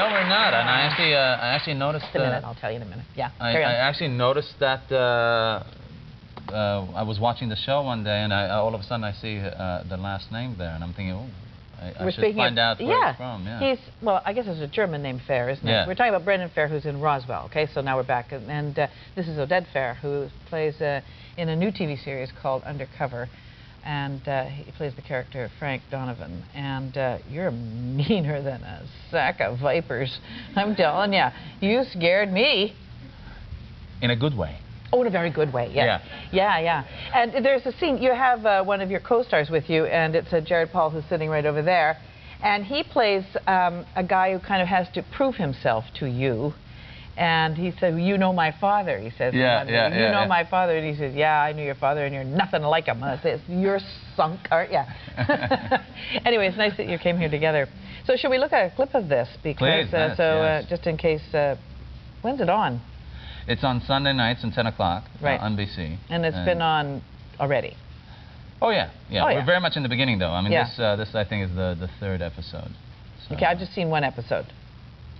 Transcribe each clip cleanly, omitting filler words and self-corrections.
No, we're not. And I actually noticed. Just a minute. I'll tell you in a minute. Yeah. I actually noticed that I was watching the show one day, and all of a sudden I see the last name there, and I'm thinking, oh, I should find out where he's from. Yeah. Well, I guess it's a German name, Fehr, isn't it? Yeah. We're talking about Brendan Fehr, who's in Roswell. Okay, so now we're back, and this is Oded Fehr, who plays in a new TV series called Undercover. And he plays the character Frank Donovan, and you're meaner than a sack of vipers. I'm telling you, you scared me. In a good way. Oh, in a very good way, yes. Yeah. Yeah. And there's a scene, you have one of your co-stars with you, and it's Jared Paul, who's sitting right over there. And he plays a guy who kind of has to prove himself to you. And he said, you know my father, he says. You know my father. And he says, yeah, I knew your father, and you're nothing like him. And I said, you're sunk, aren't you? Anyway, it's nice that you came here together. So should we look at a clip of this? Because, please, yes. Just in case, when's it on? It's on Sunday nights at 10 o'clock on NBC. And it's been on already? Oh, yeah. We're very much in the beginning, though. I mean, this I think, is the third episode. So. Okay, I've just seen one episode.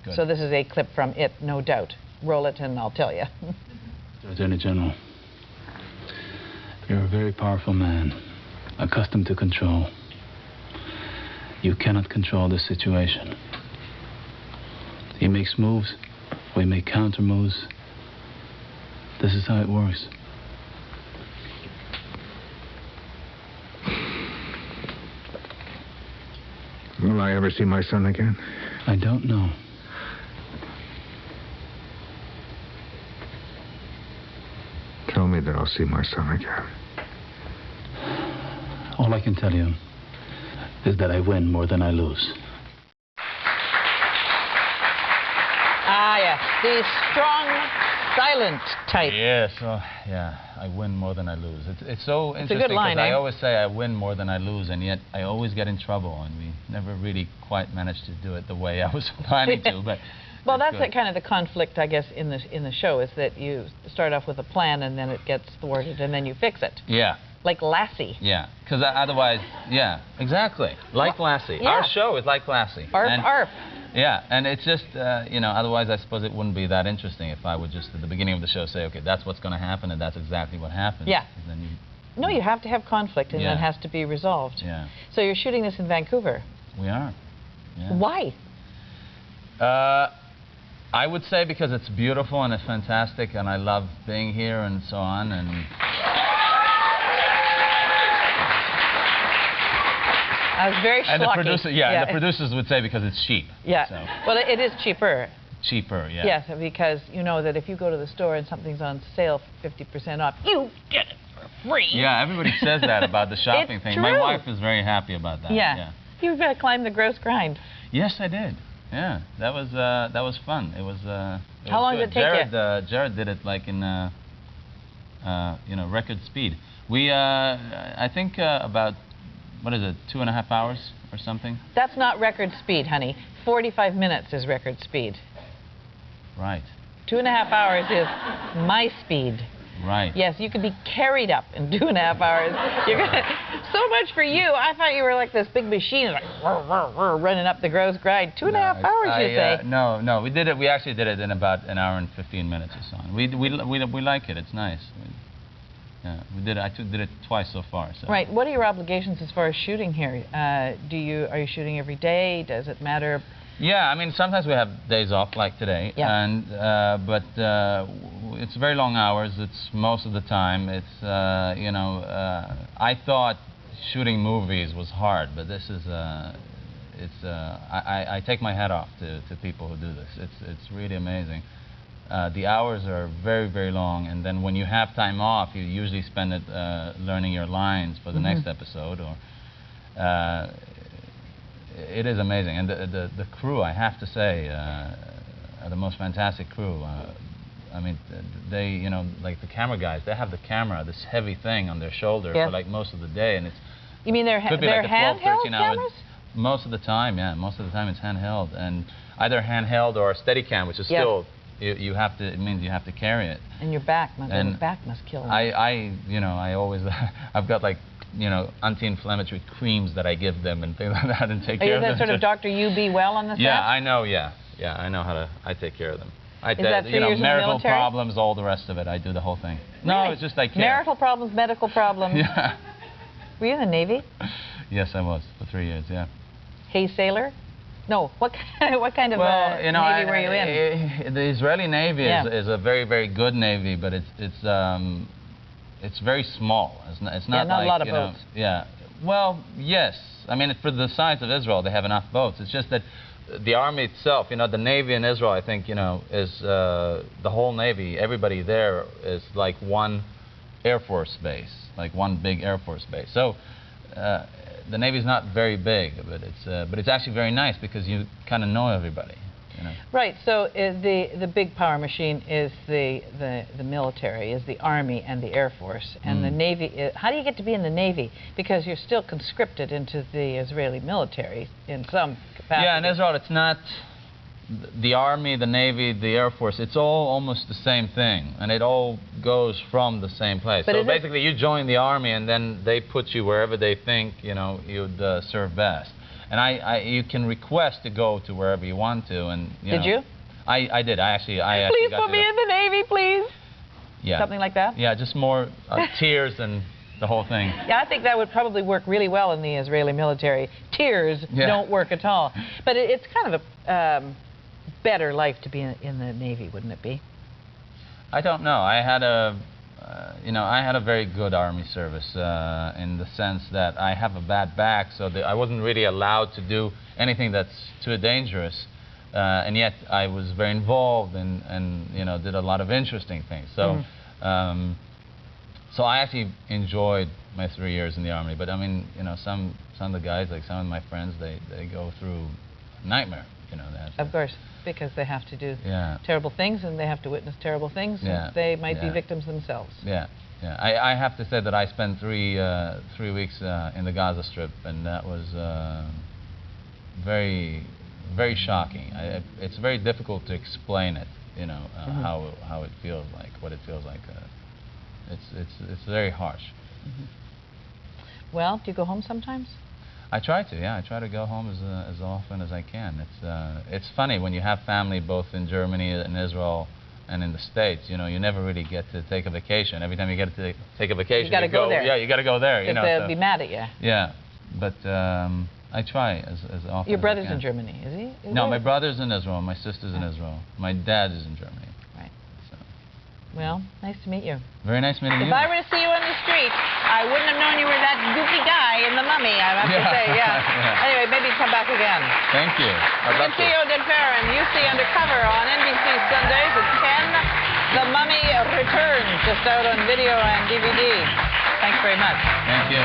Good. So this is a clip from it, no doubt. Roll it and I'll tell you. Attorney General, you're a very powerful man, accustomed to control. You cannot control this situation. He makes moves, we make counter moves. This is how it works. Will I ever see my son again? I don't know. Tell me that I'll see my son again. All I can tell you is that I win more than I lose. Ah, yes. The strong, silent type. Yes, yeah. I win more than I lose. It's so interesting. It's a good line, I always say I win more than I lose, and yet I always get in trouble, and we never really quite managed to do it the way I was planning to. But well, that's kind of the conflict, I guess, in the show, is that you start off with a plan and then it gets thwarted and then you fix it. Yeah. Like Lassie. Yeah, because otherwise, yeah, exactly. Like Lassie. Yeah. Our show is like Lassie. Arf. Yeah, and it's just, you know, otherwise I suppose it wouldn't be that interesting if I would just at the beginning of the show say, okay, that's what's going to happen and that's exactly what happens. Yeah. Then No, you have to have conflict and it has to be resolved. Yeah. So you're shooting this in Vancouver. We are. Yeah. Why? I would say because it's beautiful and it's fantastic and I love being here and so on. And I was very schlocky. And the producers would say because it's cheap. Yeah. So. Well, it is cheaper. Cheaper, yeah. Yes, because you know that if you go to the store and something's on sale 50% off, you get it for free. Yeah, everybody says that about the shopping thing. True. My wife is very happy about that. Yeah. You've got to climb the gross grind. Yes, I did. Yeah, that was fun. It was. How long did it take you? Jared did it like in, you know, record speed. We, I think about, what is it, 2.5 hours or something? That's not record speed, honey. 45 minutes is record speed. Right. 2.5 hours is my speed. Right. Yes, you could be carried up in 2.5 hours. You're gonna, so much for you. I thought you were like this big machine, like running up the gross grind. 2.5 hours, you say? No, we did it. We actually did it in about 1 hour and 15 minutes or so. We like it. It's nice. Yeah, we did it. I did it twice so far. So. Right. What are your obligations as far as shooting here? Are you shooting every day? Does it matter? Yeah, I mean, sometimes we have days off, like today. Yeah. And but it's very long hours. It's most of the time. It's you know, I thought shooting movies was hard, but this is I take my hat off to people who do this. It's really amazing. The hours are very, very long, and then when you have time off, you usually spend it learning your lines for the next episode. Or it is amazing, and the crew, I have to say, are the most fantastic crew. I mean, they, you know, like the camera guys, they have the camera, this heavy thing on their shoulder for like most of the day, and it's. You mean they're handheld cameras? Most of the time, yeah. Most of the time it's handheld, and either handheld or Steadicam, which is still. You have to. It means you have to carry it. And your back, your back must kill. You know, I always, I've got like, you know, anti-inflammatory creams that I give them and things like that, and take care of them. Are you that sort of doctor? You be well on the set? Yeah, I know. Yeah. Yeah, I know how to. I take care of them. Is that 3 years in the marital military? problems, all the rest of it. I do the whole thing. No, Really? it's just I care. Marital problems, medical problems. Yeah. Were you in the Navy? Yes, I was for 3 years. Yeah. Hay sailor? No. What kind of Navy were you in? The Israeli Navy Yeah. is a very, very good Navy, but it's very small. It's not Yeah, not like, a lot of you know, boats. Yeah. Well, yes. I mean, for the size of Israel, they have enough boats. It's just that the army itself, the Navy in Israel, I think, is the whole Navy. Everybody there is like one Air Force base, like one big Air Force base. So the Navy is not very big, but it's actually very nice because you kind of know everybody. Right. So the big power machine is the military, is the Army and the Air Force, and the Navy. How do you get to be in the Navy? Because you're still conscripted into the Israeli military in some capacity. Yeah, in Israel, it's not the Army, the Navy, the Air Force. It's all almost the same thing, and it all goes from the same place. But so basically, you join the Army, and then they put you wherever they think you'd serve best. And you can request to go to wherever you want to, and Did you? I did. I actually Please got put to me in the Navy, please. Yeah. Something like that. Yeah, just more tears and the whole thing. Yeah, I think that would probably work really well in the Israeli military. Tears don't work at all. But it's kind of a better life to be in the Navy, wouldn't it be? I don't know. I had a very good Army service in the sense that I have a bad back, so I wasn't really allowed to do anything that's too dangerous, and yet I was very involved and did a lot of interesting things. So, so I actually enjoyed my 3 years in the Army. But I mean, some of the guys, like some of my friends, they go through a nightmare. Of course, because they have to do terrible things and they have to witness terrible things. Yeah. And they might be victims themselves. Yeah, yeah. I have to say that I spent 3 weeks in the Gaza Strip, and that was very, very shocking. It's very difficult to explain it. How it feels like, what it feels like. It's very harsh. Well, do you go home sometimes? I try to, yeah. I try to go home as often as I can. It's funny when you have family both in Germany and Israel and in the States. You never really get to take a vacation. Every time you get to take a vacation, you got to go there. Yeah, you got to go there. Because they'll be mad at you. Yeah, but I try as often. Your brother's as I can. in Germany, is he? No, my brother's in Israel. My sister's in Israel. My dad is in Germany. Right. So. Well, nice to meet you. Very nice meeting you. If I were to see you on the street, I wouldn't have known you were that goofy guy in The Mummy, I have to say, yeah. Anyway, maybe come back again. Thank you. You can see Oded Fehr and you see Undercover on NBC Sundays at 10. The Mummy Returns, just out on video and DVD. Thanks very much. Thank you.